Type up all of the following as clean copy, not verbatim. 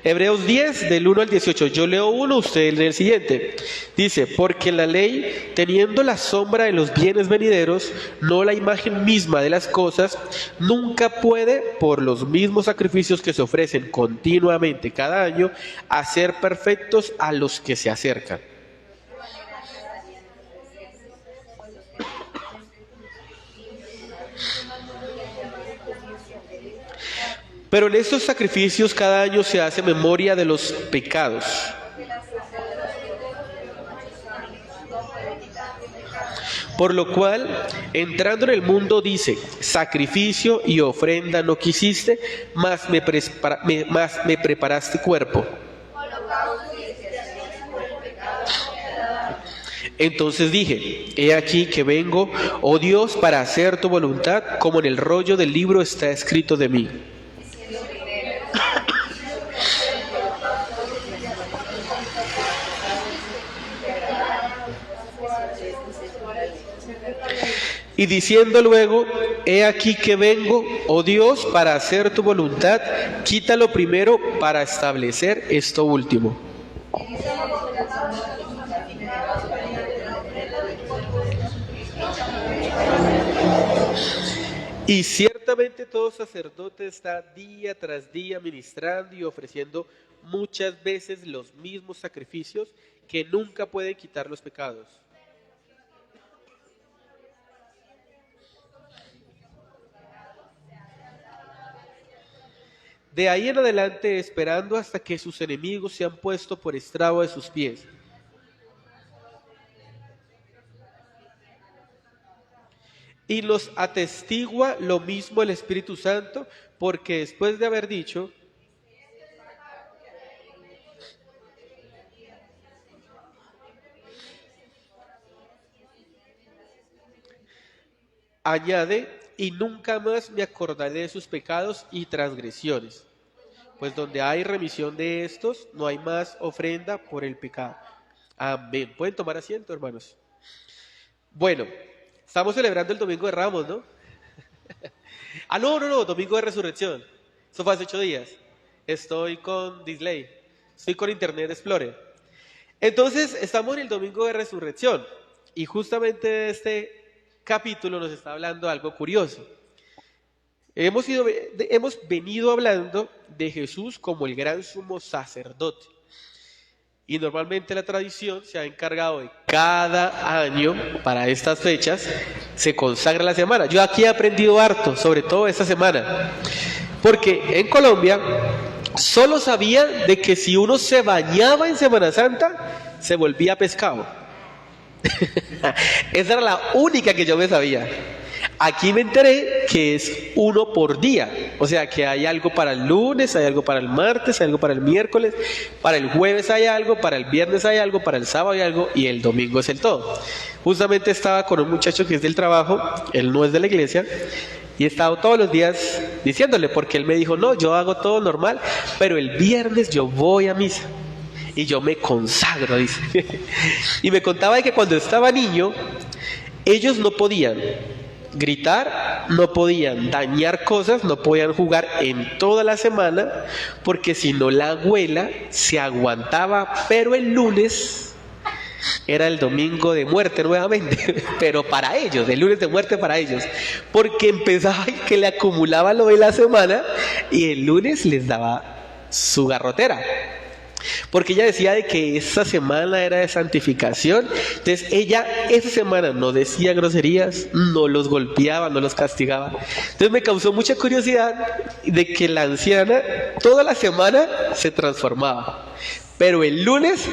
Hebreos 10, del 1 al 18. Yo leo uno, usted lee el siguiente. Dice, porque la ley, teniendo la sombra de los bienes venideros, no la imagen misma de las cosas, nunca puede, por los mismos sacrificios que se ofrecen continuamente cada año, hacer perfectos a los que se acercan. Pero en estos sacrificios cada año se hace memoria de los pecados. Por lo cual, entrando en el mundo dice, sacrificio y ofrenda no quisiste, mas me preparaste cuerpo. Entonces dije, he aquí que vengo, oh Dios, para hacer tu voluntad, como en el rollo del libro está escrito de mí. Y diciendo luego, he aquí que vengo, oh Dios, para hacer tu voluntad, quítalo primero para establecer esto último. Y ciertamente todo sacerdote está día tras día ministrando y ofreciendo muchas veces los mismos sacrificios que nunca pueden quitar los pecados. De ahí en adelante, esperando hasta que sus enemigos se han puesto por estrado de sus pies. Y nos atestigua lo mismo el Espíritu Santo, porque después de haber dicho, añade, y nunca más me acordaré de sus pecados y transgresiones. Pues donde hay remisión de estos, no hay más ofrenda por el pecado. Amén. Pueden tomar asiento, hermanos. Bueno, estamos celebrando el Domingo de Ramos, ¿no? No, Domingo de Resurrección. Eso fue hace 8 días. Estoy con Display. Estoy con Internet Explorer. Entonces, estamos en el Domingo de Resurrección. Y justamente este capítulo nos está hablando algo curioso. Hemos venido hablando de Jesús como el gran sumo sacerdote. Y normalmente la tradición se ha encargado de cada año, para estas fechas, se consagra la semana. Yo aquí he aprendido harto, sobre todo esta semana. Porque en Colombia solo sabía de que si uno se bañaba en Semana Santa, se volvía pescado. Esa era la única que yo me sabía. Aquí me enteré que es uno por día, o sea que hay algo para el lunes, hay algo para el martes, hay algo para el miércoles, para el jueves hay algo, para el viernes hay algo, para el sábado hay algo y el domingo es el todo. Justamente estaba con un muchacho que es del trabajo, él no es de la iglesia, y he estado todos los días diciéndole, porque él me dijo, no, yo hago todo normal, pero el viernes yo voy a misa. Y yo me consagro, dice. Y me contaba de que cuando estaba niño, ellos no podían gritar, no podían dañar cosas, no podían jugar en toda la semana, porque si no la abuela se aguantaba, pero el lunes era el domingo de muerte nuevamente, pero para ellos, el lunes de muerte para ellos, porque empezaba que le acumulaba lo de la semana y el lunes les daba su garrotera. Porque ella decía de que esa semana era de santificación. Entonces ella esa semana no decía groserías, no los golpeaba, no los castigaba. Entonces me causó mucha curiosidad de que la anciana toda la semana se transformaba, pero el lunes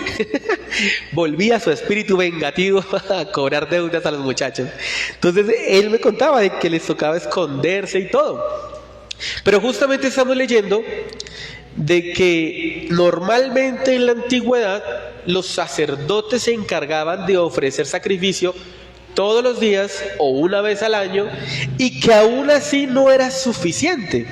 volvía su espíritu vengativo a cobrar deudas a los muchachos. Entonces él me contaba de que les tocaba esconderse y todo. Pero justamente estamos leyendo de que normalmente en la antigüedad los sacerdotes se encargaban de ofrecer sacrificio todos los días o una vez al año, y que aún así no era suficiente.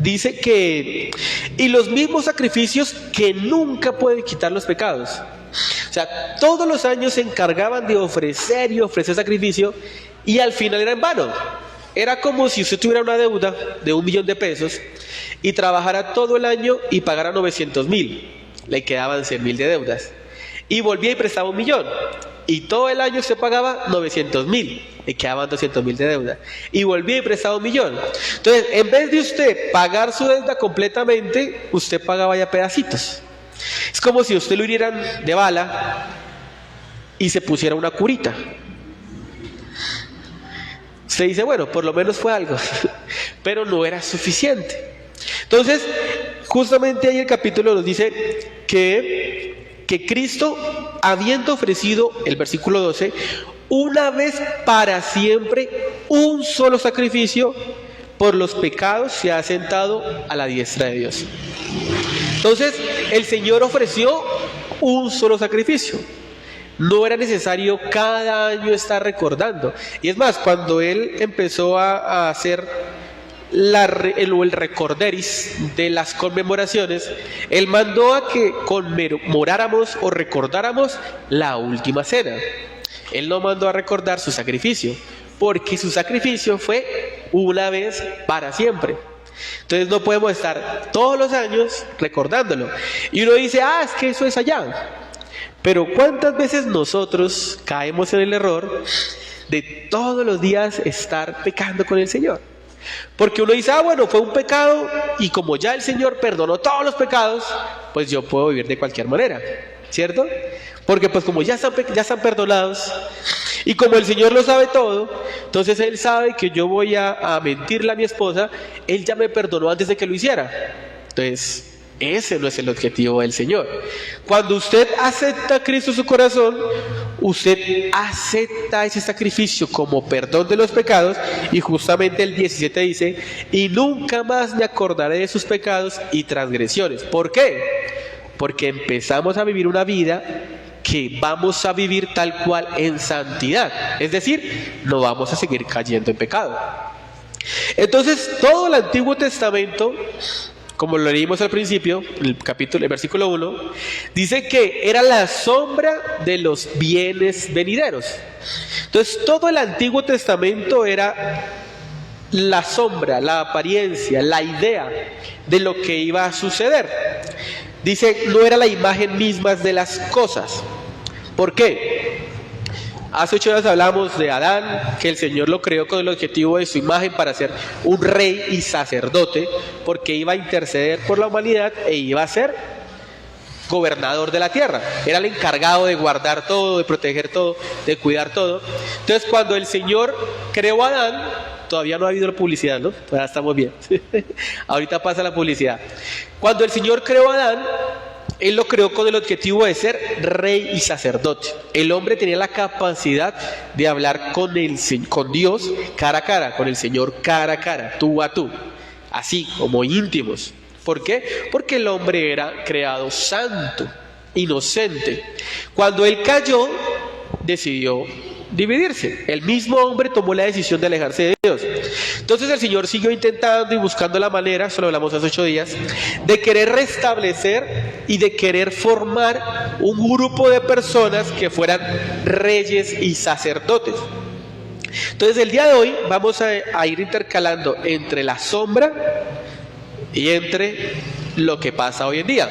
Dice que, y los mismos sacrificios que nunca pueden quitar los pecados. O sea, todos los años se encargaban de ofrecer y ofrecer sacrificio, y al final era en vano. Era como si usted tuviera una deuda de 1.000.000 pesos y trabajara todo el año y pagara 900.000. Le quedaban 100.000 de deudas. Y volvía y prestaba 1.000.000. Y todo el año usted pagaba 900.000. Le quedaban 200.000 de deuda. Y volvía y prestaba 1.000.000. Entonces, en vez de usted pagar su deuda completamente, usted pagaba ya pedacitos. Es como si usted lo hirieran de bala y se pusiera una curita. Usted dice, bueno, por lo menos fue algo, pero no era suficiente. Entonces, justamente ahí el capítulo nos dice que Cristo, habiendo ofrecido, el versículo 12, una vez para siempre, un solo sacrificio por los pecados, se ha sentado a la diestra de Dios. Entonces, el Señor ofreció un solo sacrificio. No era necesario cada año estar recordando. Y es más, cuando Él empezó a hacer el recorderis de las conmemoraciones, Él mandó a que conmemoráramos o recordáramos la última cena. Él no mandó a recordar su sacrificio, porque su sacrificio fue una vez para siempre. Entonces no podemos estar todos los años recordándolo. Y uno dice, es que eso es allá. Pero ¿cuántas veces nosotros caemos en el error de todos los días estar pecando con el Señor? Porque uno dice, bueno, fue un pecado y como ya el Señor perdonó todos los pecados, pues yo puedo vivir de cualquier manera, ¿cierto? Porque pues como ya están perdonados y como el Señor lo sabe todo, entonces Él sabe que yo voy a mentirle a mi esposa, Él ya me perdonó antes de que lo hiciera. Entonces, ese no es el objetivo del Señor. Cuando usted acepta a Cristo en su corazón, usted acepta ese sacrificio como perdón de los pecados, y justamente el 17 dice, y nunca más me acordaré de sus pecados y transgresiones. ¿Por qué? Porque empezamos a vivir una vida que vamos a vivir tal cual en santidad, es decir, no vamos a seguir cayendo en pecado. Entonces, todo el Antiguo Testamento, como lo leímos al principio, el versículo 1, dice que era la sombra de los bienes venideros. Entonces, todo el Antiguo Testamento era la sombra, la apariencia, la idea de lo que iba a suceder. Dice, no era la imagen misma de las cosas. ¿Por qué? Hace 8 días hablamos de Adán, que el Señor lo creó con el objetivo de su imagen para ser un rey y sacerdote, porque iba a interceder por la humanidad e iba a ser gobernador de la tierra. Era el encargado de guardar todo, de proteger todo, de cuidar todo. Entonces, cuando el Señor creó a Adán, todavía no ha habido la publicidad, ¿no? Todavía estamos bien. Ahorita pasa la publicidad. Cuando el Señor creó a Adán, Él lo creó con el objetivo de ser rey y sacerdote. El hombre tenía la capacidad de hablar con Dios cara a cara, con el Señor cara a cara, tú a tú, así como íntimos. ¿Por qué? Porque el hombre era creado santo, inocente. Cuando él cayó, decidió dividirse. El mismo hombre tomó la decisión de alejarse de Dios. Entonces el Señor siguió intentando y buscando la manera, eso lo hablamos hace 8 días, de querer restablecer y de querer formar un grupo de personas que fueran reyes y sacerdotes. Entonces el día de hoy vamos a ir intercalando entre la sombra y entre lo que pasa hoy en día.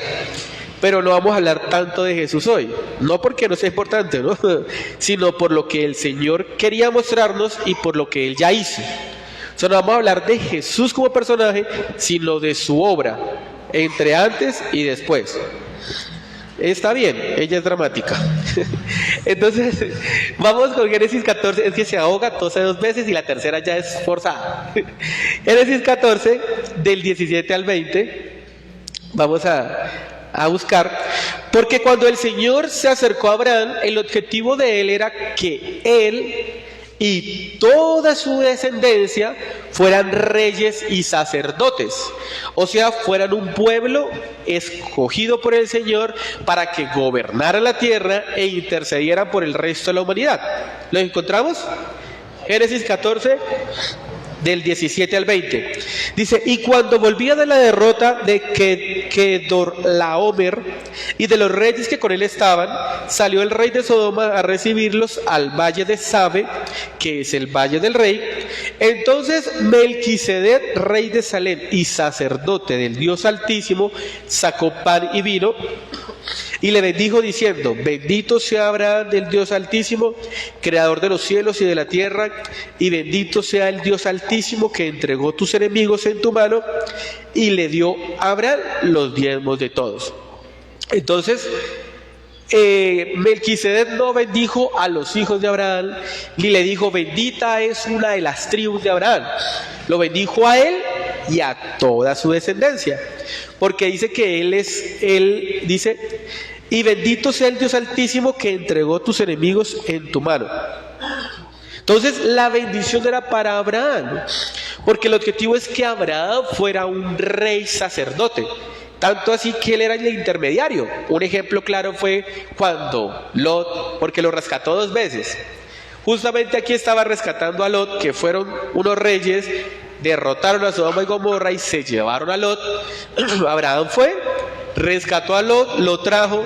Pero no vamos a hablar tanto de Jesús hoy, no porque no sea importante, ¿no? Sino por lo que el Señor quería mostrarnos y por lo que Él ya hizo. O sea, no vamos a hablar de Jesús como personaje, sino de su obra, entre antes y después. Está bien, ella es dramática. Entonces, vamos con Génesis 14, es que se ahoga, tose 2 veces y la tercera ya es forzada. Génesis 14, del 17 al 20, vamos a buscar, porque cuando el Señor se acercó a Abraham, el objetivo de él era que él y toda su descendencia fueran reyes y sacerdotes, o sea, fueran un pueblo escogido por el Señor para que gobernaran la tierra e intercedieran por el resto de la humanidad. ¿Lo encontramos? Génesis 14, del 17 al 20. Dice, y cuando volvía de la derrota de Kedorlaomer y de los reyes que con él estaban, salió el rey de Sodoma a recibirlos al valle de Sabe, que es el valle del rey, Entonces Melquisedec, rey de Salem y sacerdote del Dios Altísimo, sacó pan y vino y le bendijo diciendo: bendito sea Abraham del Dios Altísimo, creador de los cielos y de la tierra, y bendito sea el Dios Altísimo que entregó tus enemigos en tu mano. Y le dio a Abraham los diezmos de todos. Entonces Melquisedec no bendijo a los hijos de Abraham, ni le dijo bendita es una de las tribus de Abraham. Lo bendijo a él y a toda su descendencia, porque dice que él dice: y bendito sea el Dios Altísimo que entregó tus enemigos en tu mano. Entonces la bendición era para Abraham, porque el objetivo es que Abraham fuera un rey sacerdote. Tanto así que él era el intermediario. Un ejemplo claro fue cuando Lot, porque lo rescató 2 veces. Justamente aquí estaba rescatando a Lot, que fueron unos reyes, derrotaron a Sodoma y Gomorra y se llevaron a Lot. Abraham fue, rescató a Lot, lo trajo,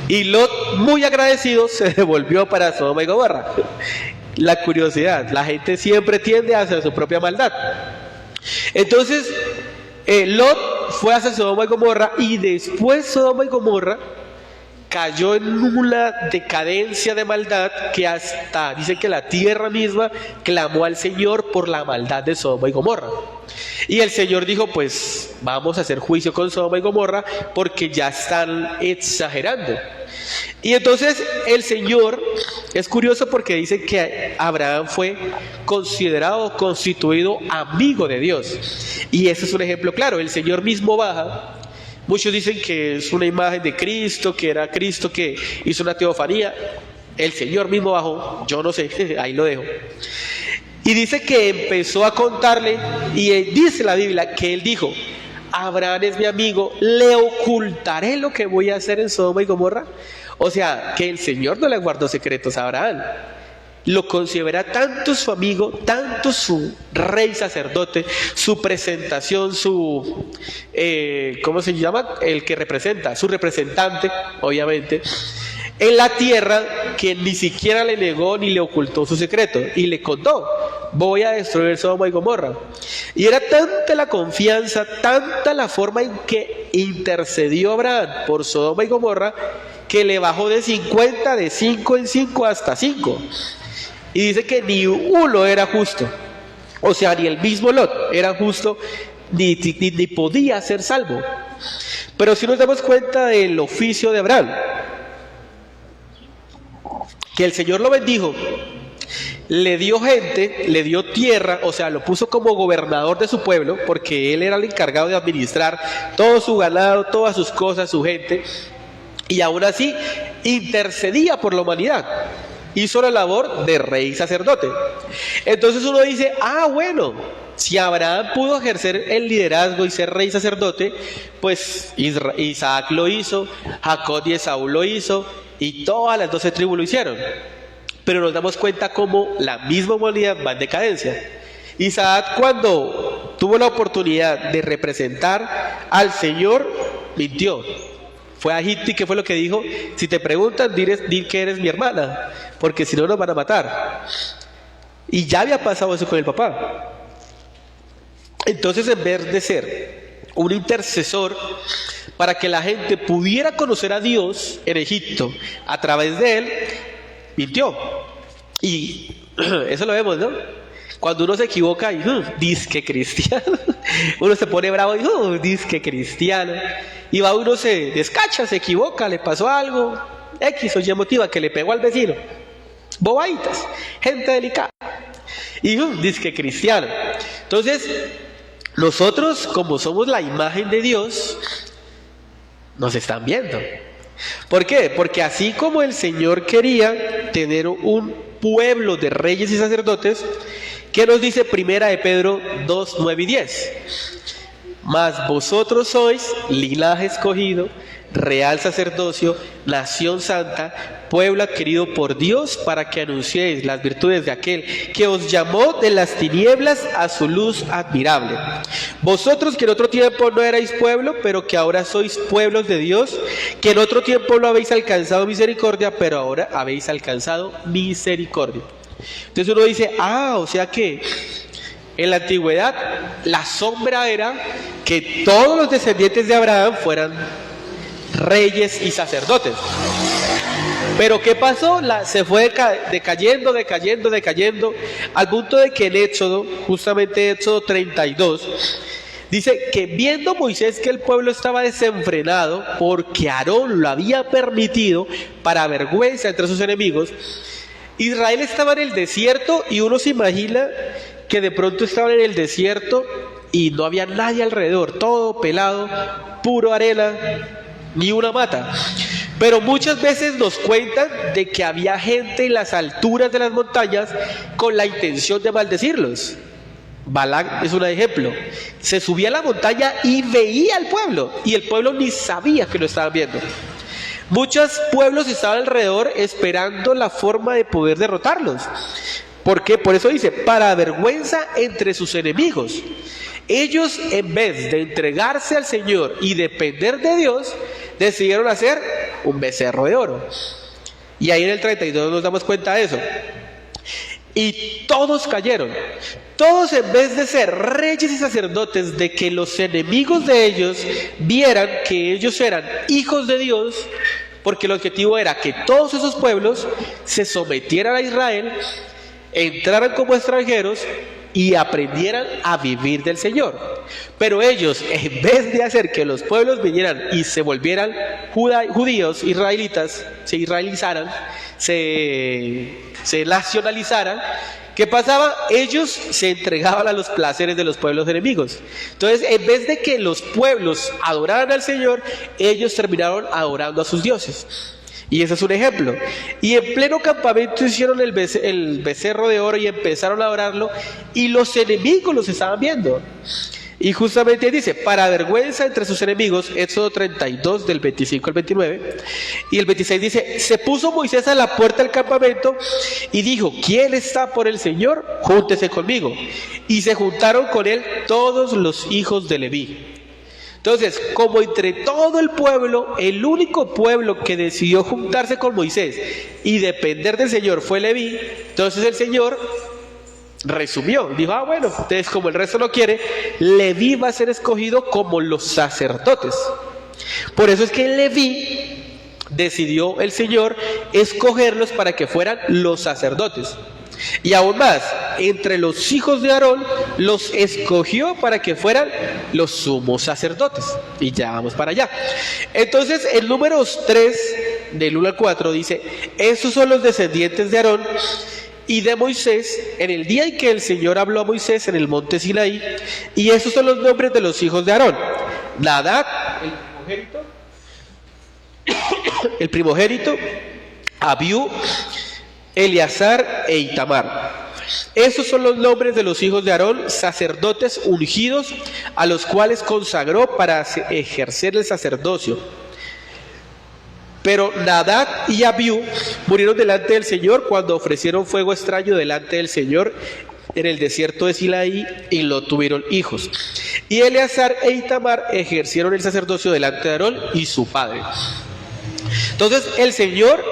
y Lot, muy agradecido, se devolvió para Sodoma y Gomorra. La curiosidad, la gente siempre tiende hacia su propia maldad. Entonces Lot fue hacia Sodoma y Gomorra, y después Sodoma y Gomorra cayó en una decadencia de maldad que hasta dice que la tierra misma clamó al Señor por la maldad de Sodoma y Gomorra. Y el Señor dijo: pues vamos a hacer juicio con Sodoma y Gomorra porque ya están exagerando. Y entonces el Señor, es curioso porque dice que Abraham fue considerado, constituido amigo de Dios. Y ese es un ejemplo claro. El Señor mismo baja. Muchos dicen que es una imagen de Cristo, que era Cristo que hizo una teofanía. El Señor mismo bajó, yo no sé, ahí lo dejo. Y dice que empezó a contarle, y dice la Biblia que él dijo: Abraham es mi amigo, le ocultaré lo que voy a hacer en Sodoma y Gomorra. O sea, que el Señor no le guardó secretos a Abraham. Lo considera tanto su amigo, tanto su rey sacerdote, su presentación, su, ¿cómo se llama? El que representa, su representante, obviamente, en la tierra, que ni siquiera le negó ni le ocultó su secreto. Y le contó: voy a destruir Sodoma y Gomorra. Y era tanta la confianza, tanta la forma en que intercedió Abraham por Sodoma y Gomorra, que le bajó de 50, de 5 en 5 hasta 5. Y dice que ni uno era justo. O sea, ni el mismo Lot era justo, ni podía ser salvo. Pero si nos damos cuenta del oficio de Abraham, que el Señor lo bendijo, le dio gente, le dio tierra, o sea, lo puso como gobernador de su pueblo, porque él era el encargado de administrar todo su ganado, todas sus cosas, su gente, y aún así intercedía por la humanidad. Hizo la labor de rey y sacerdote. Entonces uno dice: bueno, si Abraham pudo ejercer el liderazgo y ser rey y sacerdote, pues Isaac lo hizo, Jacob y Esaú lo hizo, y todas las 12 tribus lo hicieron. Pero nos damos cuenta cómo la misma humanidad va en decadencia. Isaac, cuando tuvo la oportunidad de representar al Señor, mintió. Fue a Egipto, y ¿qué fue lo que dijo? Si te preguntan, di que eres mi hermana, porque si no nos van a matar. Y ya había pasado eso con el papá. Entonces, en vez de ser un intercesor para que la gente pudiera conocer a Dios en Egipto a través de él, mintió. Y eso lo vemos, ¿no? Cuando uno se equivoca y disque cristiano, uno se pone bravo y disque cristiano. Y va uno, se descacha, se equivoca, le pasó algo, X o Y motiva, que le pegó al vecino. Bobaditas, gente delicada. Y disque cristiano. Entonces, nosotros, como somos la imagen de Dios, nos están viendo. ¿Por qué? Porque así como el Señor quería tener un pueblo de reyes y sacerdotes, ¿qué nos dice Primera de Pedro 2, 9 y 10? Mas vosotros sois linaje escogido, real sacerdocio, nación santa, pueblo adquirido por Dios, para que anunciéis las virtudes de aquel que os llamó de las tinieblas a su luz admirable. Vosotros que en otro tiempo no erais pueblo, pero que ahora sois pueblos de Dios, que en otro tiempo no habéis alcanzado misericordia, pero ahora habéis alcanzado misericordia. Entonces uno dice, o sea que en la antigüedad la sombra era que todos los descendientes de Abraham fueran reyes y sacerdotes. Pero ¿qué pasó? Se fue decayendo, al punto de que en Éxodo, justamente Éxodo 32, dice que viendo Moisés que el pueblo estaba desenfrenado, porque Aarón lo había permitido para vergüenza entre sus enemigos, Israel estaba en el desierto y uno se imagina que de pronto estaban en el desierto y no había nadie alrededor, todo pelado, puro arena, ni una mata. Pero muchas veces nos cuentan de que había gente en las alturas de las montañas con la intención de maldecirlos. Balac es un ejemplo. Se subía a la montaña y veía al pueblo, y el pueblo ni sabía que lo estaban viendo. Muchos pueblos estaban alrededor esperando la forma de poder derrotarlos. ¿Por qué? Por eso dice, para vergüenza entre sus enemigos. Ellos, en vez de entregarse al Señor y depender de Dios, decidieron hacer un becerro de oro. Y ahí en el 32 nos damos cuenta de eso. Y todos cayeron. Todos, en vez de ser reyes y sacerdotes, de que los enemigos de ellos vieran que ellos eran hijos de Dios, porque el objetivo era que todos esos pueblos se sometieran a Israel, entraran como extranjeros y aprendieran a vivir del Señor. Pero ellos, en vez de hacer que los pueblos vinieran y se volvieran judíos, israelitas, se israelizaran, se nacionalizaran, ¿qué pasaba? Ellos se entregaban a los placeres de los pueblos enemigos. Entonces, en vez de que los pueblos adoraran al Señor, ellos terminaron adorando a sus dioses. Y ese es un ejemplo. Y en pleno campamento hicieron el becerro de oro y empezaron a adorarlo, y los enemigos los estaban viendo. Y justamente dice, para vergüenza entre sus enemigos, Éxodo 32 del 25 al 29, y el 26 dice, se puso Moisés a la puerta del campamento y dijo, ¿quién está por el Señor? Júntese conmigo. Y se juntaron con él todos los hijos de Leví. Entonces, como entre todo el pueblo, el único pueblo que decidió juntarse con Moisés y depender del Señor fue Leví, entonces el Señor resumió, dijo, bueno, entonces como el resto no quiere, Leví va a ser escogido como los sacerdotes. Por eso es que Leví decidió el Señor escogerlos para que fueran los sacerdotes. Y aún más, entre los hijos de Aarón los escogió para que fueran los sumos sacerdotes. Y ya vamos para allá. Entonces, en Números 3, del 1 al 4, dice, estos son los descendientes de Aarón y de Moisés en el día en que el Señor habló a Moisés en el monte Sinaí, y estos son los nombres de los hijos de Aarón: Nadab, el primogénito, Abiú, Eleazar e Itamar. Esos son los nombres de los hijos de Aarón, sacerdotes ungidos, a los cuales consagró para ejercer el sacerdocio. Pero Nadab y Abiú murieron delante del Señor cuando ofrecieron fuego extraño delante del Señor en el desierto de Sinaí, y no tuvieron hijos. Y Eleazar e Itamar ejercieron el sacerdocio delante de Aarón y su padre. Entonces el Señor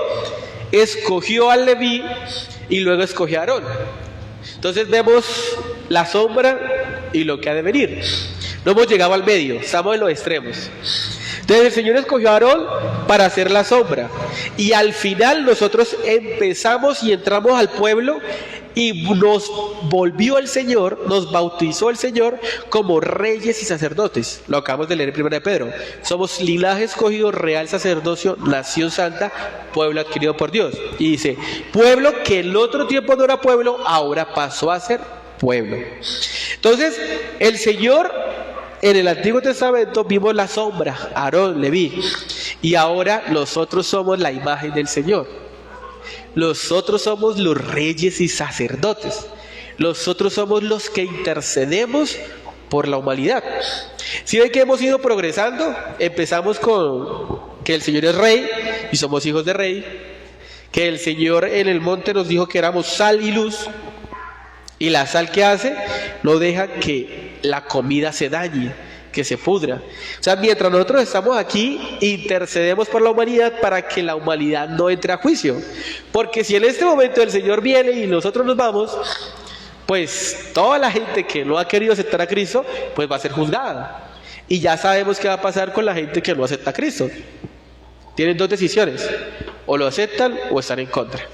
escogió a Leví y luego escogió a Aarón. Entonces vemos la sombra y lo que ha de venir. No hemos llegado al medio, estamos en los extremos. Entonces el Señor escogió a Aarón para hacer la sombra, y al final nosotros empezamos y entramos al pueblo, y nos volvió el Señor, nos bautizó el Señor como reyes y sacerdotes. Lo acabamos de leer en 1 Pedro. Somos linaje escogido, real sacerdocio, nación santa, pueblo adquirido por Dios. Y dice, pueblo que en otro tiempo no era pueblo, ahora pasó a ser pueblo. Entonces el Señor, en el Antiguo Testamento vimos la sombra, Aarón, Leví, y ahora nosotros somos la imagen del Señor. Nosotros somos los reyes y sacerdotes. Nosotros somos los que intercedemos por la humanidad. Si ven que hemos ido progresando, empezamos con que el Señor es rey y somos hijos de rey, que el Señor en el monte nos dijo que éramos sal y luz, y la sal que hace no deja que la comida se dañe, que se pudra. O sea, mientras nosotros estamos aquí, intercedemos por la humanidad para que la humanidad no entre a juicio. Porque si en este momento el Señor viene y nosotros nos vamos, pues toda la gente que no ha querido aceptar a Cristo, pues va a ser juzgada. Y ya sabemos qué va a pasar con la gente que no acepta a Cristo. Tienen dos decisiones: o lo aceptan o están en contra.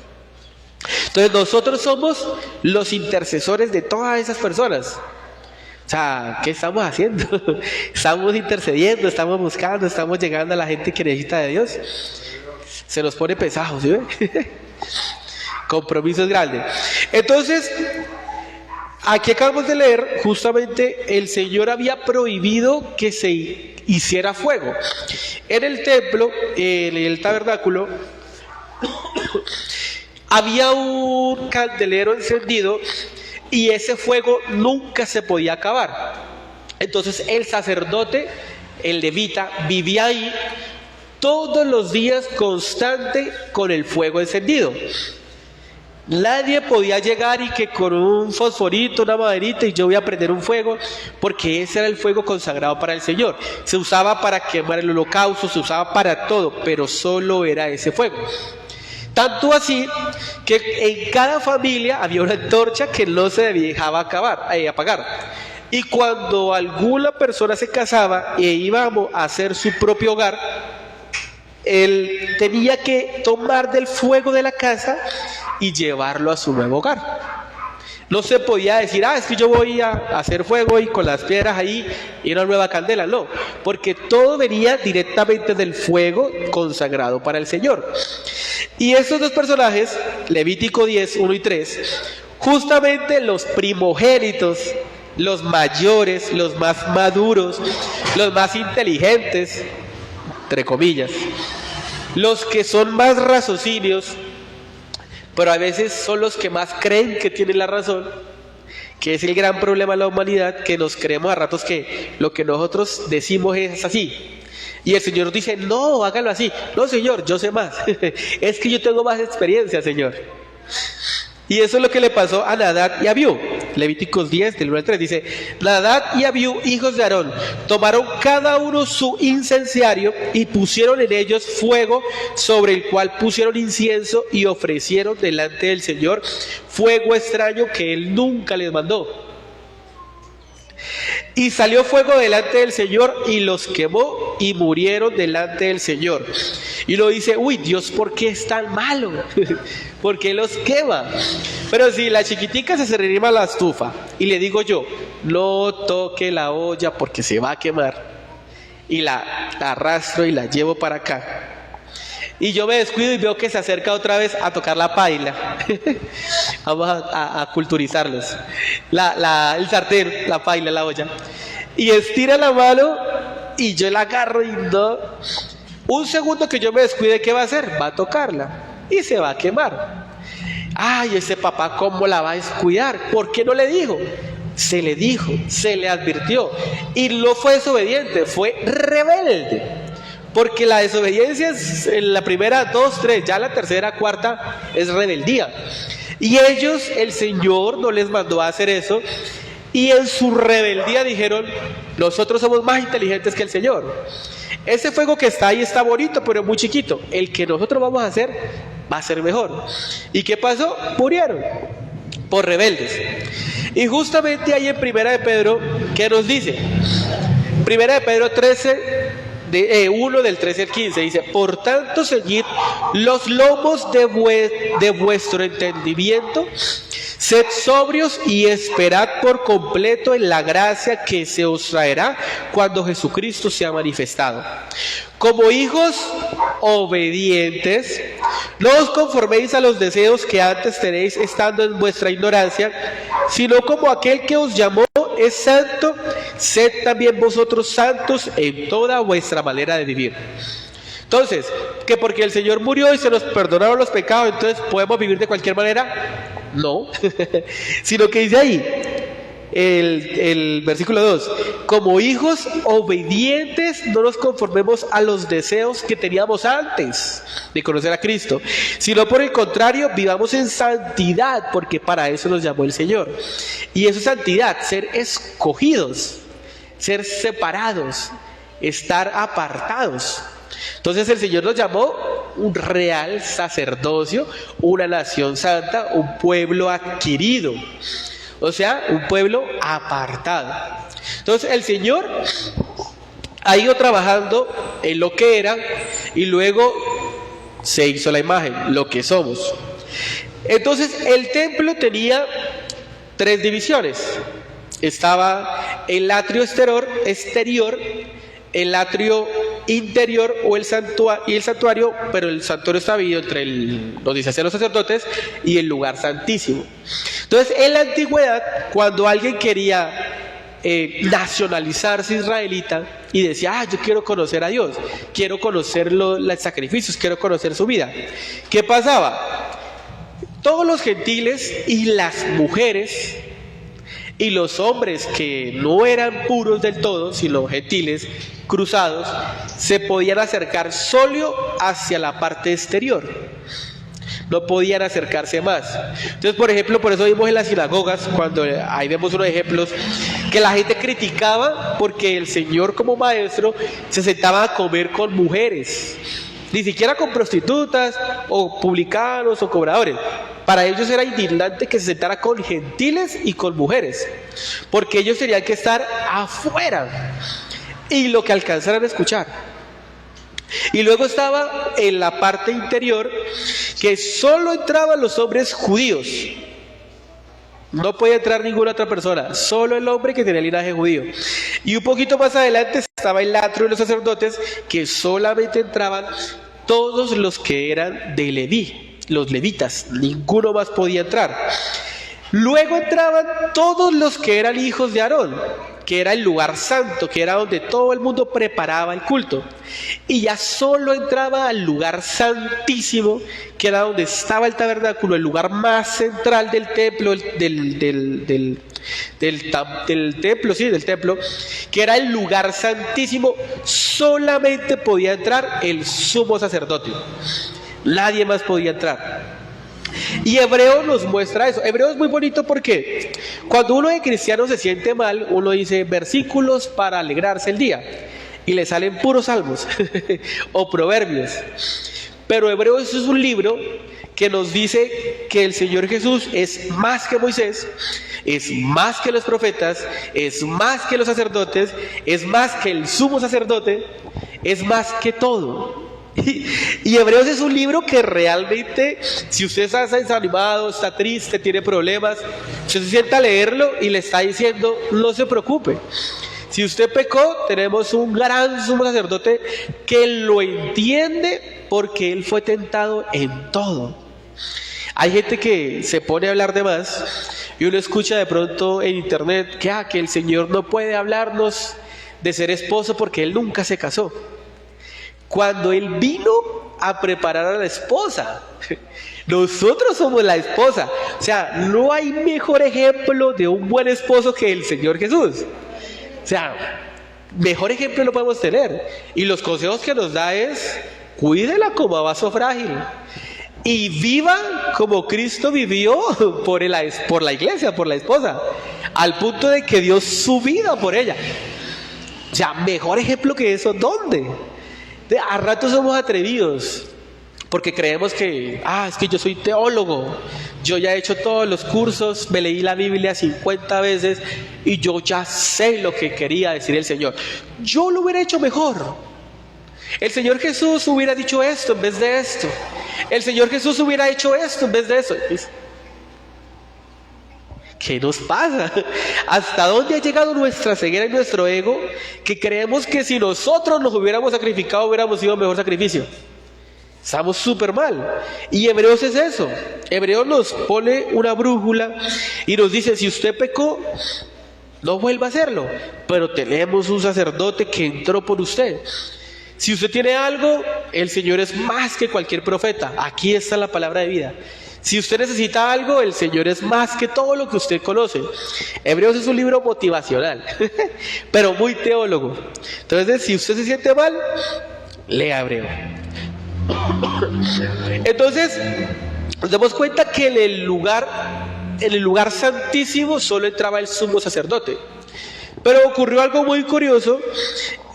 Entonces nosotros somos los intercesores de todas esas personas. O sea, ¿qué estamos haciendo? Estamos intercediendo, estamos buscando, estamos llegando a la gente que necesita de Dios. Se nos pone pesado, ¿sí ve? Compromisos grandes. Entonces, aquí acabamos de leer, justamente el Señor había prohibido que se hiciera fuego. En el templo, en el tabernáculo, había un candelero encendido y ese fuego nunca se podía acabar. Entonces el sacerdote, el levita, vivía ahí todos los días constante con el fuego encendido. Nadie podía llegar y que con un fosforito, una maderita, y yo voy a prender un fuego, porque ese era el fuego consagrado para el Señor. Se usaba para quemar el holocausto, se usaba para todo, pero solo era ese fuego. Tanto así que en cada familia había una antorcha que no se dejaba apagar. Y cuando alguna persona se casaba e iba a hacer su propio hogar, él tenía que tomar del fuego de la casa y llevarlo a su nuevo hogar. No se podía decir, es que yo voy a hacer fuego y con las piedras ahí y una nueva candela. No, porque todo venía directamente del fuego consagrado para el Señor. Y estos dos personajes, Levítico 10, 1 y 3, justamente los primogénitos, los mayores, los más maduros, los más inteligentes, entre comillas, los que son más raciocinios, pero a veces son los que más creen que tienen la razón, que es el gran problema de la humanidad, que nos creemos a ratos que lo que nosotros decimos es así. Y el Señor dice, no, hágalo así. No, Señor, yo sé más. Es que yo tengo más experiencia, Señor. Y eso es lo que le pasó a Nadab y Abiú. Levíticos 10, del 1 al 3, dice, Nadab y Abiú, hijos de Aarón, tomaron cada uno su incenciario y pusieron en ellos fuego, sobre el cual pusieron incienso y ofrecieron delante del Señor fuego extraño que él nunca les mandó. Y salió fuego delante del Señor y los quemó y murieron delante del Señor. Y uno dice, uy, Dios, ¿por qué es tan malo? ¿Por qué los quema? Pero si la chiquitica se arrima a la estufa y le digo yo, no toque la olla porque se va a quemar, y la arrastro y la llevo para acá, y yo me descuido y veo que se acerca otra vez a tocar la paila. Vamos a culturizarlos. El sartén, la paila, la olla. Y estira la mano y yo la agarro y no. Un segundo que yo me descuide, ¿qué va a hacer? Va a tocarla y se va a quemar. Ay, ese papá, ¿cómo la va a descuidar? ¿Por qué no le dijo? Se le dijo, se le advirtió. Y no fue desobediente, fue rebelde. Porque la desobediencia es en la primera, 2, 3, ya la tercera, cuarta es rebeldía. Y ellos, el Señor no les mandó a hacer eso. Y en su rebeldía dijeron, nosotros somos más inteligentes que el Señor. Ese fuego que está ahí está bonito, pero es muy chiquito. El que nosotros vamos a hacer va a ser mejor. ¿Y qué pasó? Murieron por rebeldes. Y justamente ahí en Primera de Pedro, ¿qué nos dice? Primera de Pedro 13, 1 del 13 al 15, dice, por tanto ceñid los lomos de vuestro entendimiento, sed sobrios y esperad por completo en la gracia que se os traerá cuando Jesucristo sea manifestado. Como hijos obedientes, no os conforméis a los deseos que antes tenéis estando en vuestra ignorancia, sino como aquel que os llamó es santo, sed también vosotros santos en toda vuestra manera de vivir. Entonces, que porque el Señor murió y se nos perdonaron los pecados, entonces podemos vivir de cualquier manera. No, sino que dice ahí el versículo 2, como hijos obedientes no nos conformemos a los deseos que teníamos antes de conocer a Cristo, sino por el contrario vivamos en santidad, porque para eso nos llamó el Señor. Y eso es santidad, ser escogidos, ser separados, estar apartados. Entonces el Señor nos llamó un real sacerdocio, una nación santa, un pueblo adquirido, o sea, un pueblo apartado. Entonces el Señor ha ido trabajando en lo que era y luego se hizo la imagen, lo que somos. Entonces el templo tenía 3 divisiones. Estaba el atrio exterior, el atrio interior o el santuario, pero el santuario está dividido entre donde se hacían los sacerdotes y el lugar santísimo. Entonces en la antigüedad, cuando alguien quería nacionalizarse israelita y decía, yo quiero conocer a Dios, quiero conocer los sacrificios, quiero conocer su vida, ¿qué pasaba? Todos los gentiles y las mujeres y los hombres que no eran puros del todo, sino gentiles cruzados, se podían acercar solo hacia la parte exterior. No podían acercarse más. Entonces, por ejemplo, por eso vimos en las sinagogas, cuando ahí vemos unos ejemplos, que la gente criticaba porque el Señor como maestro se sentaba a comer con mujeres, ni siquiera con prostitutas o publicanos o cobradores. Para ellos era indignante que se sentara con gentiles y con mujeres, porque ellos tenían que estar afuera y lo que alcanzaran a escuchar. Y luego estaba en la parte interior, que solo entraban los hombres judíos. No podía entrar ninguna otra persona, solo el hombre que tenía linaje judío. Y un poquito más adelante estaba el atrio de los sacerdotes, que solamente entraban todos los que eran de Leví, los levitas, ninguno más podía entrar. Luego entraban todos los que eran hijos de Aarón, que era el lugar santo, que era donde todo el mundo preparaba el culto. Y ya solo entraba al lugar santísimo, que era donde estaba el tabernáculo, el lugar más central del templo, del templo, que era el lugar santísimo. Solamente podía entrar el sumo sacerdote, nadie más podía entrar. Y Hebreo nos muestra eso. Hebreo es muy bonito porque cuando uno de cristiano se siente mal, uno dice versículos para alegrarse el día y le salen puros salmos o proverbios. Pero Hebreos es un libro que nos dice que el Señor Jesús es más que Moisés, es más que los profetas, es más que los sacerdotes, es más que el sumo sacerdote, es más que todo. Y Hebreos es un libro que realmente, si usted está desanimado, está triste, tiene problemas, usted se sienta a leerlo y le está diciendo, no se preocupe. Si usted pecó, tenemos un gran sumo sacerdote que lo entiende porque él fue tentado en todo. Hay gente que se pone a hablar de más y uno escucha de pronto en internet que el Señor no puede hablarnos de ser esposo porque él nunca se casó. Cuando él vino a preparar a la esposa, nosotros somos la esposa. O sea, no hay mejor ejemplo de un buen esposo que el Señor Jesús. O sea, mejor ejemplo no podemos tener. Y los consejos que nos da es, cuídela como a vaso frágil y viva como Cristo vivió por la iglesia, por la esposa, al punto de que dio su vida por ella. O sea, mejor ejemplo que eso, ¿dónde? A ratos somos atrevidos porque creemos que, es que yo soy teólogo, yo ya he hecho todos los cursos, me leí la Biblia 50 veces y yo ya sé lo que quería decir el Señor. Yo lo hubiera hecho mejor. El Señor Jesús hubiera dicho esto en vez de esto. El Señor Jesús hubiera hecho esto en vez de eso. ¿Qué nos pasa? ¿Hasta dónde ha llegado nuestra ceguera y nuestro ego? Que creemos que si nosotros nos hubiéramos sacrificado, hubiéramos sido mejor sacrificio. Estamos súper mal. Y Hebreos es eso. Hebreos nos pone una brújula y nos dice, si usted pecó, no vuelva a hacerlo. Pero tenemos un sacerdote que entró por usted. Si usted tiene algo, el Señor es más que cualquier profeta. Aquí está la palabra de vida. Si usted necesita algo, el Señor es más que todo lo que usted conoce. Hebreos es un libro motivacional, pero muy teólogo. Entonces, si usted se siente mal, lea Hebreo. Entonces, nos damos cuenta que en el lugar santísimo solo entraba el sumo sacerdote. Pero ocurrió algo muy curioso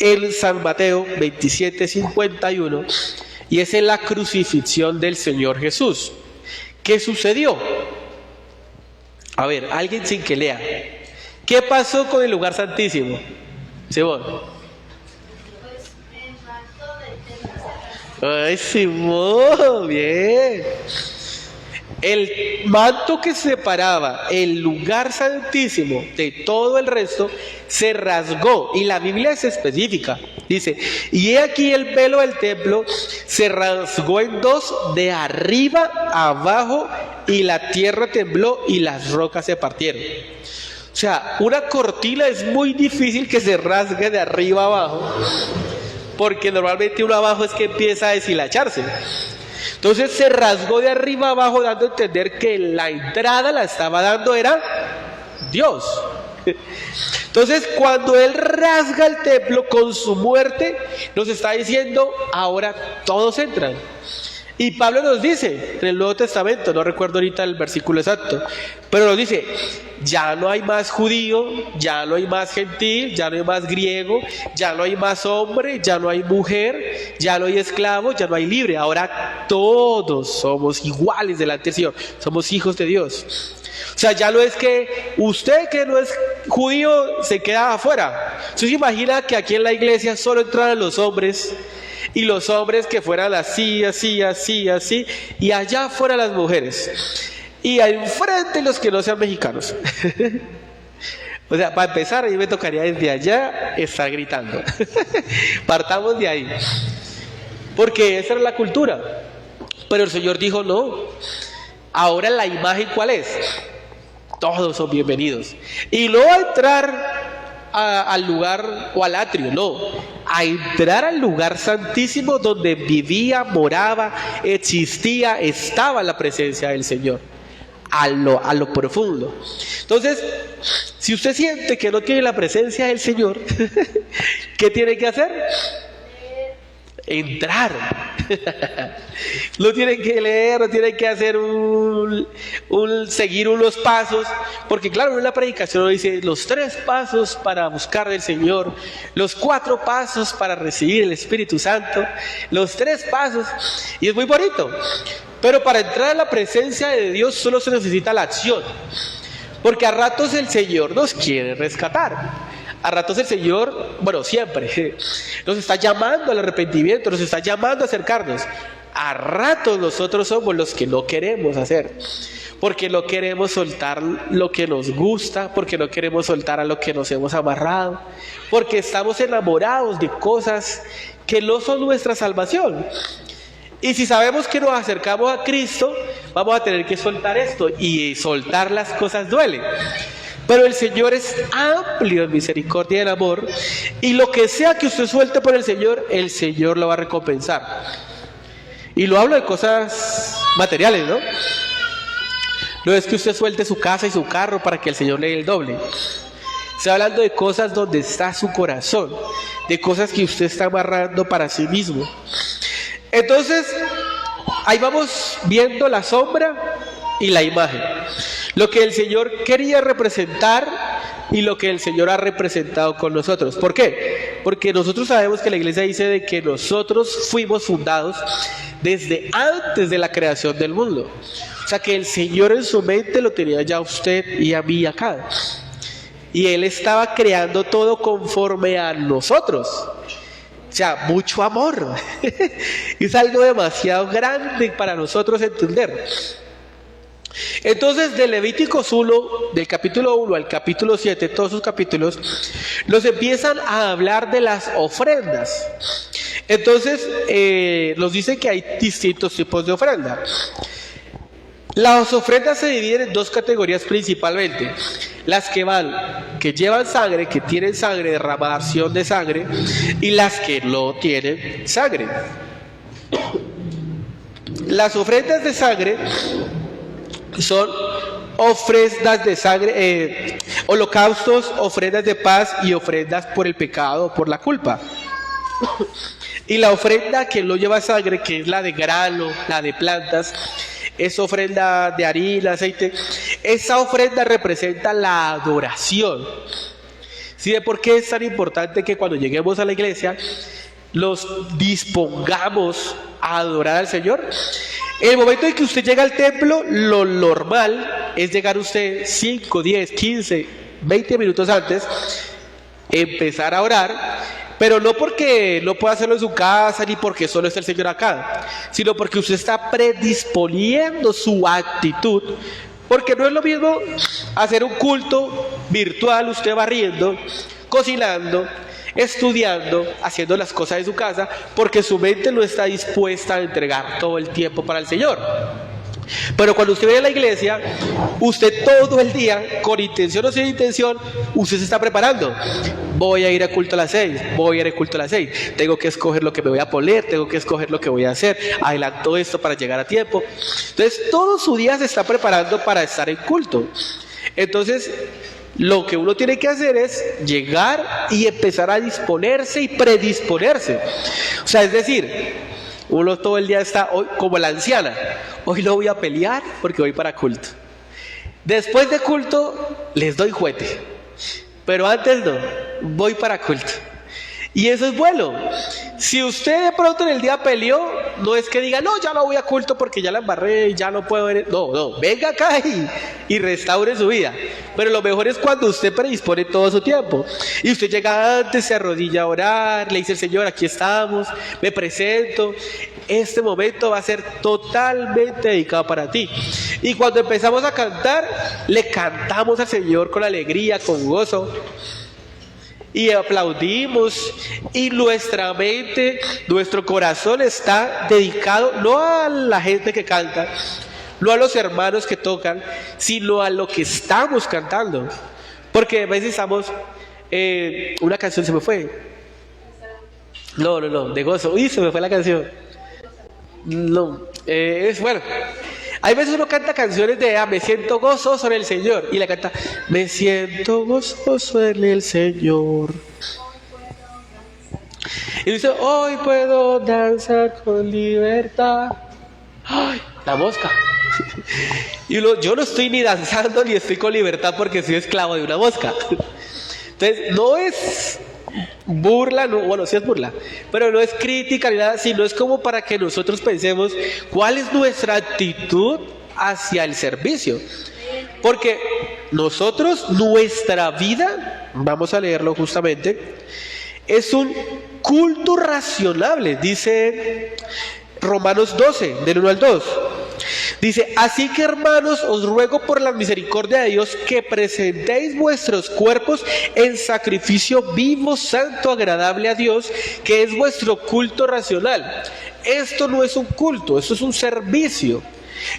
en San Mateo 27:51, y es en la crucifixión del Señor Jesús. ¿Qué sucedió? A ver, alguien sin que lea. ¿Qué pasó con el lugar santísimo? Simón. Ay, Simón, bien. El manto que separaba el lugar santísimo de todo el resto se rasgó, y la Biblia es específica. Dice, y he aquí el velo del templo se rasgó en dos, de arriba a abajo, y la tierra tembló y las rocas se partieron. O sea, una cortina es muy difícil que se rasgue de arriba a abajo, porque normalmente uno abajo es que empieza a deshilacharse. Entonces se rasgó de arriba a abajo, dando a entender que la entrada la estaba dando era Dios. Entonces cuando Él rasga el templo con su muerte, nos está diciendo, ahora todos entran. Y Pablo nos dice en el Nuevo Testamento, no recuerdo ahorita el versículo exacto, pero nos dice, ya no hay más judío, ya no hay más gentil, ya no hay más griego, ya no hay más hombre, ya no hay mujer, ya no hay esclavo, ya no hay libre. Ahora todos somos iguales delante del Señor, somos hijos de Dios. O sea, ya no es que usted que no es judío se queda afuera. ¿Usted se imagina que aquí en la iglesia solo entraran los hombres, y los hombres que fueran así, así, así, así, y allá fueran las mujeres, y enfrente los que no sean mexicanos? O sea, para empezar, a mí me tocaría desde allá estar gritando. Partamos de ahí, porque esa era la cultura. Pero el Señor dijo, no, ahora la imagen, ¿cuál es? Todos son bienvenidos, y no a entrar al lugar o al atrio, no, a entrar al lugar santísimo donde vivía, moraba, existía, estaba la presencia del Señor, a lo profundo. Entonces, si usted siente que no tiene la presencia del Señor, ¿qué tiene que hacer? Entrar. No tienen que leer, no tienen que hacer seguir unos pasos, porque claro, en la predicación uno dice los 3 pasos para buscar al Señor, los 4 pasos para recibir el Espíritu Santo, los 3 pasos, y es muy bonito, pero para entrar a la presencia de Dios solo se necesita la acción, porque a ratos el Señor nos quiere rescatar. A ratos el Señor, bueno, siempre nos está llamando al arrepentimiento, nos está llamando a acercarnos. A ratos nosotros somos los que no queremos hacer, porque no queremos soltar lo que nos gusta, porque no queremos soltar a lo que nos hemos amarrado, porque estamos enamorados de cosas que no son nuestra salvación. Y si sabemos que nos acercamos a Cristo, vamos a tener que soltar esto, y soltar las cosas duele. Pero el Señor es amplio en misericordia y en amor, y lo que sea que usted suelte por el Señor lo va a recompensar. Y lo hablo de cosas materiales, ¿no? No es que usted suelte su casa y su carro para que el Señor le dé el doble. Estoy hablando de cosas donde está su corazón, de cosas que usted está amarrando para sí mismo. Entonces, ahí vamos viendo la sombra y la imagen. Lo que el Señor quería representar y lo que el Señor ha representado con nosotros. ¿Por qué? Porque nosotros sabemos que la iglesia dice de que nosotros fuimos fundados desde antes de la creación del mundo. O sea que el Señor en su mente lo tenía ya a usted y a mí acá. Y Él estaba creando todo conforme a nosotros. O sea, mucho amor. Es algo demasiado grande para nosotros entender. Entonces, de Levíticos 1, del capítulo 1 al capítulo 7, todos sus capítulos, nos empiezan a hablar de las ofrendas. Entonces, nos dice que hay distintos tipos de ofrenda. Las ofrendas se dividen en 2 categorías principalmente: las que llevan sangre, que tienen sangre, derramación de sangre, y las que no tienen sangre. Las ofrendas de sangre son ofrendas de sangre, holocaustos, ofrendas de paz y ofrendas por el pecado, por la culpa. Y la ofrenda que no lleva sangre, que es la de grano, la de plantas, es ofrenda de harina, aceite. Esa ofrenda representa la adoración. ¿Sí de por qué es tan importante que cuando lleguemos a la iglesia los dispongamos a adorar al Señor? En el momento en que usted llega al templo, lo normal es llegar usted 5, 10, 15, 20 minutos antes, empezar a orar, pero no porque no pueda hacerlo en su casa ni porque solo está el Señor acá, sino porque usted está predisponiendo su actitud, porque no es lo mismo hacer un culto virtual, usted barriendo, cocinando, estudiando, haciendo las cosas de su casa, porque su mente no está dispuesta a entregar todo el tiempo para el Señor. Pero cuando usted viene a la iglesia, usted todo el día, con intención o sin intención, usted se está preparando. Voy a ir a culto a las 6, voy a ir a culto a las 6, tengo que escoger lo que me voy a poner, tengo que escoger lo que voy a hacer, adelanto esto para llegar a tiempo. Entonces todo su día se está preparando para estar en culto. Entonces lo que uno tiene que hacer es llegar y empezar a disponerse y predisponerse. O sea, es decir, uno todo el día está hoy, como la anciana, hoy no voy a pelear porque voy para culto. Después de culto les doy juguete, pero antes no, voy para culto. Y eso es bueno. Si usted de pronto en el día peleó, no es que diga, no, ya no voy a culto porque ya la embarré y ya no puedo ver. No, venga acá y restaure su vida. Pero lo mejor es cuando usted predispone todo su tiempo. Y usted llega antes, se arrodilla a orar, le dice al Señor, aquí estamos, me presento. Este momento va a ser totalmente dedicado para ti. Y cuando empezamos a cantar, le cantamos al Señor con alegría, con gozo. Y aplaudimos, y nuestra mente, nuestro corazón está dedicado no a la gente que canta, no a los hermanos que tocan, sino a lo que estamos cantando. Porque a veces estamos, una canción se me fue. No, de gozo. Uy, se me fue la canción. No, es bueno. Hay veces uno canta canciones de me siento gozoso en el Señor, y la canta, me siento gozoso en el Señor. Y dice, hoy puedo danzar con libertad. ¡Ay, la mosca! Y yo no estoy ni danzando ni estoy con libertad porque soy esclavo de una mosca. Entonces, no es burla, no, bueno, sí es burla, pero no es crítica ni nada, sino es como para que nosotros pensemos cuál es nuestra actitud hacia el servicio. Porque nosotros, nuestra vida, vamos a leerlo justamente, es un culto razonable, dice Romanos 12, del 1 al 2. Dice, así que hermanos, os ruego por la misericordia de Dios que presentéis vuestros cuerpos en sacrificio vivo, santo, agradable a Dios, que es vuestro culto racional. Esto no es un culto, esto es un servicio.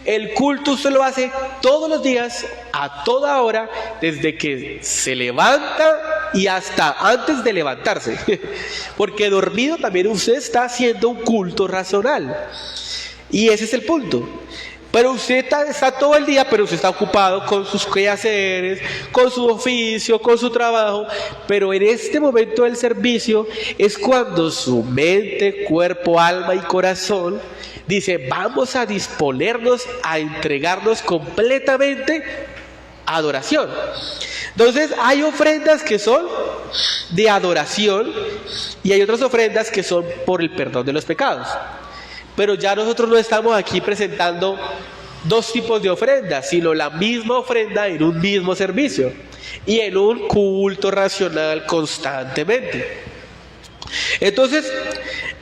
El culto usted lo hace todos los días, a toda hora, desde que se levanta y hasta antes de levantarse. Porque dormido también usted está haciendo un culto racional. Y ese es el punto. Pero usted está todo el día, pero usted está ocupado con sus quehaceres, con su oficio, con su trabajo. Pero en este momento del servicio es cuando su mente, cuerpo, alma y corazón dice, vamos a disponernos a entregarnos completamente a adoración. Entonces hay ofrendas que son de adoración y hay otras ofrendas que son por el perdón de los pecados. Pero ya nosotros no estamos aquí presentando dos tipos de ofrendas, sino la misma ofrenda en un mismo servicio y en un culto racional constantemente. Entonces,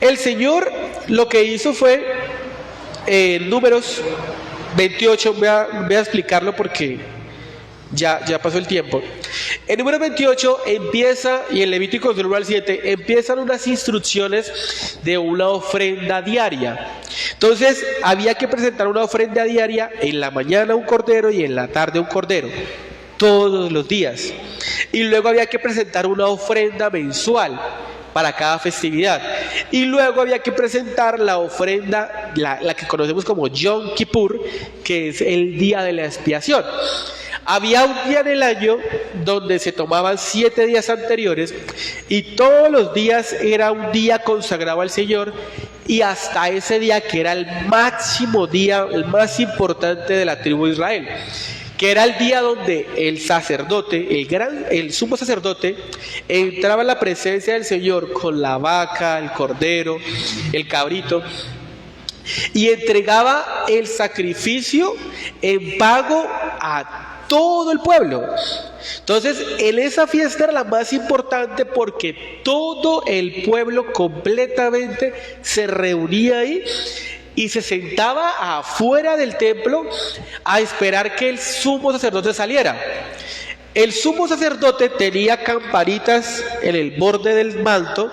el Señor lo que hizo fue, en Números 28, voy a explicarlo porque ya pasó el tiempo. En Número 28 empieza, y en Levíticos del 1 al 7, empiezan unas instrucciones de una ofrenda diaria. Entonces, había que presentar una ofrenda diaria, en la mañana un cordero y en la tarde un cordero, todos los días. Y luego había que presentar una ofrenda mensual para cada festividad. Y luego había que presentar la ofrenda, la que conocemos como Yom Kippur, que es el día de la expiación. Había un día en el año donde se tomaban 7 días anteriores y todos los días era un día consagrado al Señor, y hasta ese día, que era el máximo día, el más importante de la tribu de Israel, que era el día donde el sacerdote, el sumo sacerdote, entraba en la presencia del Señor con la vaca, el cordero, el cabrito, y entregaba el sacrificio en pago a todo el pueblo. Entonces, en esa fiesta era la más importante porque todo el pueblo completamente se reunía ahí y se sentaba afuera del templo a esperar que el sumo sacerdote saliera. El sumo sacerdote tenía campanitas en el borde del manto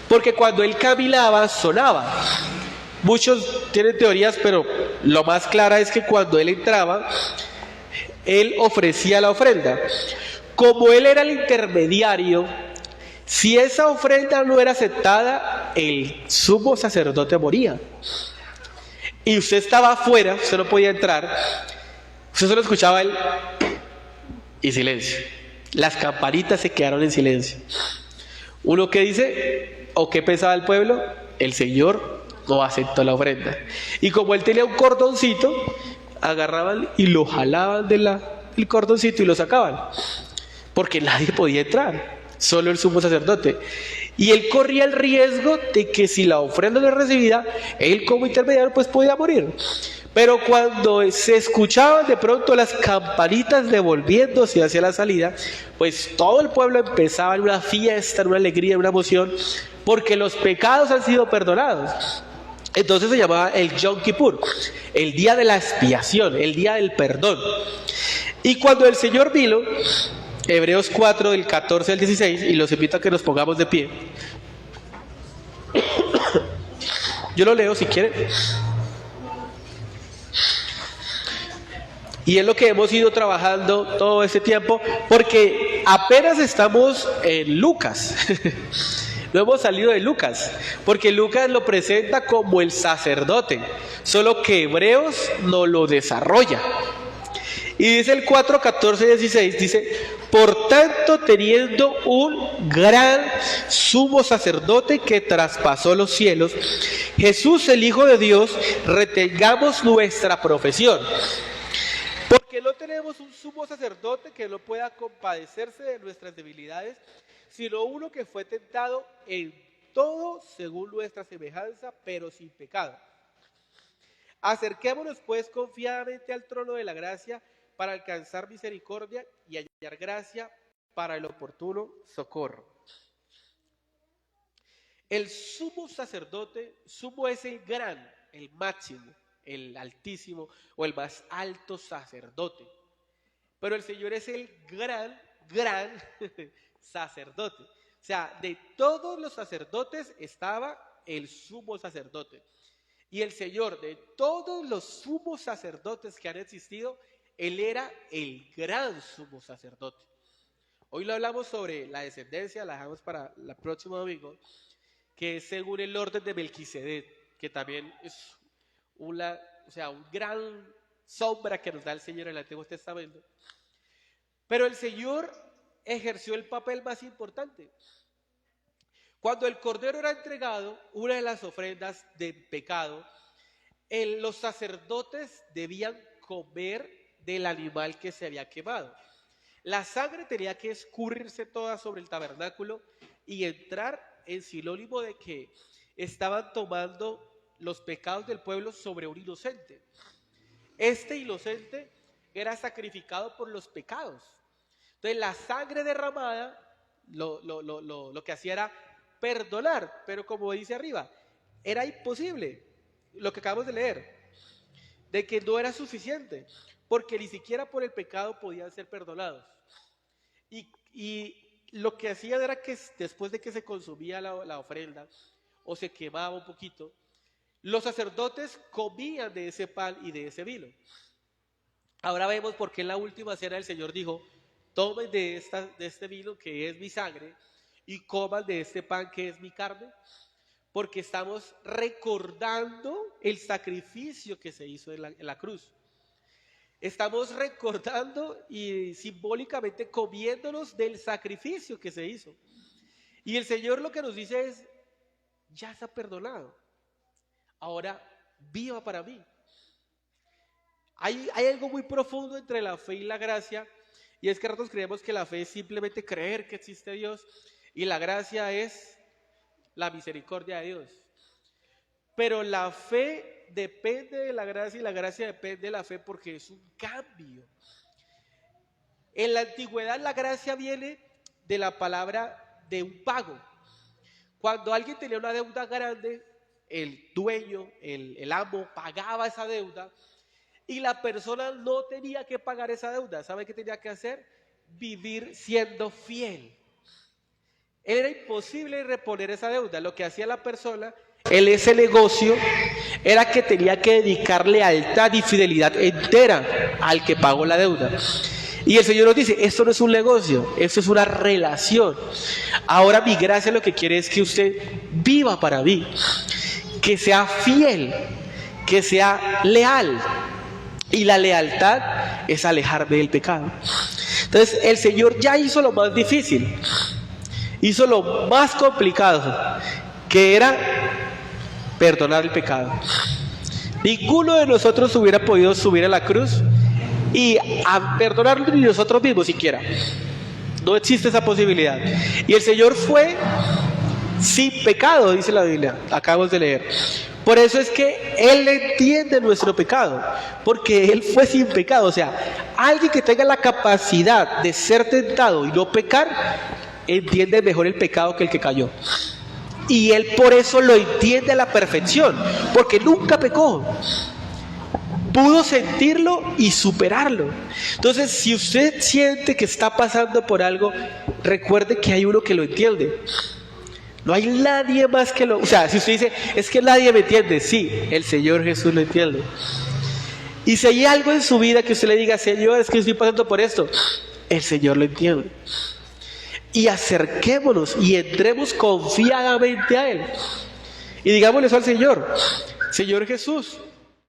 porque cuando él caminaba sonaba. Muchos tienen teorías, pero lo más clara es que cuando él entraba, él ofrecía la ofrenda. Como él era el intermediario, si esa ofrenda no era aceptada, el sumo sacerdote moría. Y usted estaba afuera, usted no podía entrar, usted solo escuchaba él y silencio. Las campanitas se quedaron en silencio. Uno que dice, o qué pensaba el pueblo, el Señor no aceptó la ofrenda. Y como él tenía un cordoncito, agarraban y lo jalaban del cordoncito y lo sacaban. Porque nadie podía entrar, solo el sumo sacerdote. Y él corría el riesgo de que si la ofrenda no era recibida, él como intermediario pues podía morir. Pero cuando se escuchaban de pronto las campanitas devolviéndose hacia la salida, pues todo el pueblo empezaba en una fiesta, en una alegría, en una emoción, porque los pecados han sido perdonados. Entonces se llamaba el Yom Kippur, el día de la expiación, el día del perdón. Y cuando el Señor vino, Hebreos 4, del 14 al 16, y los invito a que nos pongamos de pie. Yo lo leo si quieren. Y es lo que hemos ido trabajando todo este tiempo, porque apenas estamos en Lucas. No hemos salido de Lucas, porque Lucas lo presenta como el sacerdote, solo que Hebreos no lo desarrolla. Y dice el 4, 14 y 16, dice, por tanto, teniendo un gran sumo sacerdote que traspasó los cielos, Jesús el Hijo de Dios, retengamos nuestra profesión. Porque no tenemos un sumo sacerdote que no pueda compadecerse de nuestras debilidades, sino uno que fue tentado en todo según nuestra semejanza, pero sin pecado. Acerquémonos pues confiadamente al trono de la gracia para alcanzar misericordia y hallar gracia para el oportuno socorro. El sumo sacerdote, sumo es el gran, el máximo, el altísimo o el más alto sacerdote. Pero el Señor es el gran sacerdote. O sea, de todos los sacerdotes estaba el sumo sacerdote. Y el Señor, de todos los sumos sacerdotes que han existido, Él era el gran sumo sacerdote. Hoy lo hablamos sobre la descendencia, la dejamos para el próximo domingo, que es según el orden de Melquisedec, que también es un gran sombra que nos da el Señor en el Antiguo Testamento. Pero el Señor ejerció el papel más importante. Cuando el cordero era entregado, una de las ofrendas de pecado, los sacerdotes debían comer del animal que se había quemado. La sangre tenía que escurrirse toda sobre el tabernáculo y entrar en sinónimo de que estaban tomando los pecados del pueblo sobre un inocente. Este inocente era sacrificado por los pecados. Entonces la sangre derramada lo que hacía era perdonar, pero como dice arriba, era imposible, lo que acabamos de leer, de que no era suficiente, porque ni siquiera por el pecado podían ser perdonados. Y lo que hacían era que después de que se consumía la ofrenda, o se quemaba un poquito, los sacerdotes comían de ese pan y de ese vino. Ahora vemos por qué en la última cena el Señor dijo, tomen de este vino que es mi sangre, y coman de este pan que es mi carne, porque estamos recordando el sacrificio que se hizo en la cruz. Estamos recordando y simbólicamente comiéndonos del sacrificio que se hizo. Y el Señor lo que nos dice es, ya está perdonado. Ahora viva para mí. Hay algo muy profundo entre la fe y la gracia, y es que nosotros creemos que la fe es simplemente creer que existe Dios, y la gracia es la misericordia de Dios. Pero la fe depende de la gracia y la gracia depende de la fe porque es un cambio. En la antigüedad la gracia viene de la palabra de un pago. Cuando alguien tenía una deuda grande, el dueño, el amo, pagaba esa deuda y la persona no tenía que pagar esa deuda. ¿Sabe qué tenía que hacer? Vivir siendo fiel. Era imposible reponer esa deuda. Lo que hacía la persona en ese negocio era que tenía que dedicar lealtad y fidelidad entera al que pagó la deuda. Y el Señor nos dice, esto no es un negocio, esto es una relación. Ahora mi gracia lo que quiere es que usted viva para mí, que sea fiel, que sea leal. Y la lealtad es alejarme del pecado. Entonces el Señor ya hizo lo más difícil, hizo lo más complicado, que era perdonar el pecado. Ninguno de nosotros hubiera podido subir a la cruz y a perdonarlo ni nosotros mismos siquiera. No existe esa posibilidad. Y el Señor fue sin pecado, dice la Biblia, acabamos de leer. Por eso es que Él entiende nuestro pecado, porque Él fue sin pecado. O sea, alguien que tenga la capacidad de ser tentado y no pecar, entiende mejor el pecado que el que cayó. Y Él por eso lo entiende a la perfección, porque nunca pecó. Pudo sentirlo y superarlo. Entonces, si usted siente que está pasando por algo, recuerde que hay uno que lo entiende. No hay nadie más que lo... O sea, si usted dice, es que nadie me entiende, sí, el Señor Jesús lo entiende. Y si hay algo en su vida que usted le diga, Señor, es que estoy pasando por esto, el Señor lo entiende. Y acerquémonos y entremos confiadamente a Él. Y digámosle eso al Señor, Señor Jesús,